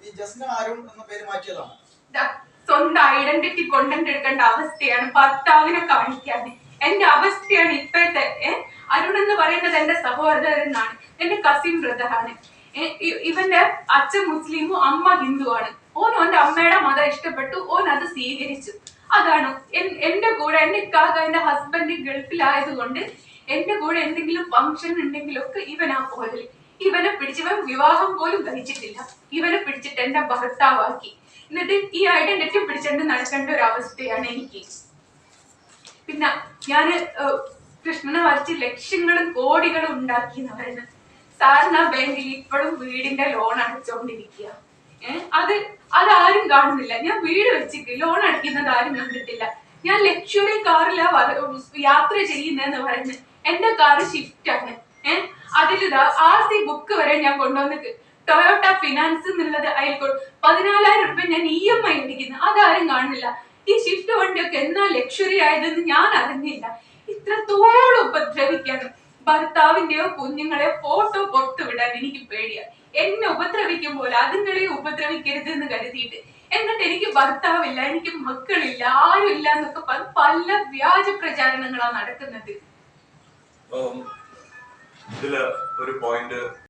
ഈ ജസ്ന അരുൺ എന്ന പേര് മാറ്റിയതാണ്. സ്വന്തം ഐഡന്റിറ്റി കൊണ്ടെടുക്കേണ്ട അവസ്ഥയാണ് ഭർത്താവിനെ കാണിക്കാതെ. എന്റെ അവസ്ഥയാണ് ഇപ്പോഴത്തെ. അരുൺ എന്ന് പറയുന്നത് എന്റെ സഹോദരനാണ്, എന്റെ കസിൻ ബ്രദറാണ്. ഇവന്റെ അച്ഛൻ മുസ്ലിമും അമ്മ ഹിന്ദുവാണ്. ഓൻ ഓന്റെ അമ്മയുടെ മതം ഇഷ്ടപ്പെട്ടു, ഓൻ അത് സ്വീകരിച്ചു. അതാണ് എന്റെ കൂടെ. എന്റെ ഇക്കാക്ക എന്റെ ഹസ്ബൻഡ് ഗൾഫിലായത് കൊണ്ട് എന്റെ കൂടെ എന്തെങ്കിലും ഫംഗ്ഷൻ ഉണ്ടെങ്കിലൊക്കെ ഇവനാ പോകല്. ഇവനെ പിടിച്ച്, ഇവൻ വിവാഹം പോലും കഴിച്ചിട്ടില്ല, ഇവനെ പിടിച്ചിട്ട് എന്റെ ഭർത്താവാക്കി. എന്നിട്ട് ഈ ഐഡന്റിറ്റി പിടിച്ചിട്ട് നടക്കേണ്ട ഒരു അവസ്ഥയാണ് എനിക്ക്. പിന്നെ ഞാന് കൃഷ്ണനെ വരച്ച് ലക്ഷങ്ങളും കോടികളും ഉണ്ടാക്കി എന്ന് പറയുന്നത്. സാറിന് ആ ബാങ്കിൽ ഇപ്പോഴും വീടിന്റെ ലോൺ അടച്ചോണ്ടിരിക്കുക. അതാരും കാണുന്നില്ല. ഞാൻ വീട് വെച്ചിട്ട് ലോൺ അടയ്ക്കുന്നത് ആരും കണ്ടിട്ടില്ല. ഞാൻ ലക്ഷറി കാറിലാ യാത്ര ചെയ്യുന്നതെന്ന് പറയുന്നത്. എന്റെ കാറ് ഷിഫ്റ്റ് ആണ്. അതിലിതാ RC ബുക്ക് വരെ ഞാൻ കൊണ്ടുവന്നിട്ട് ടൊയോട്ട ഫിനാൻസ് എന്നുള്ളത് അതിൽ 14,000 രൂപ ഞാൻ EMI അടിക്കുന്നു. അതാരും കാണുന്നില്ല. ഈ ഷിഫ്റ്റ് വണ്ടിയൊക്കെ എന്നാ ലക്ഷറി ആയതെന്ന് ഞാൻ അറിഞ്ഞില്ല. ഇത്രത്തോളം ഉപദ്രവിക്കാനും ഭർത്താവിന്റെയോ കുഞ്ഞുങ്ങളെയോ ഫോട്ടോ പുറത്തു വിടാൻ എനിക്ക് പേടിയാ. എന്നെ ഉപദ്രവിക്കുമ്പോൾ അതുങ്ങളെ ഉപദ്രവിക്കരുത് എന്ന് കരുതിയിട്ട്. എന്നിട്ട് എനിക്ക് ഭർത്താവില്ല, എനിക്ക് മക്കളില്ല, ആരും ഇല്ല എന്നൊക്കെ പല വ്യാജ പ്രചാരണങ്ങളാണ് നടക്കുന്നത്. ഇതില് ഒരു പോയിന്റ്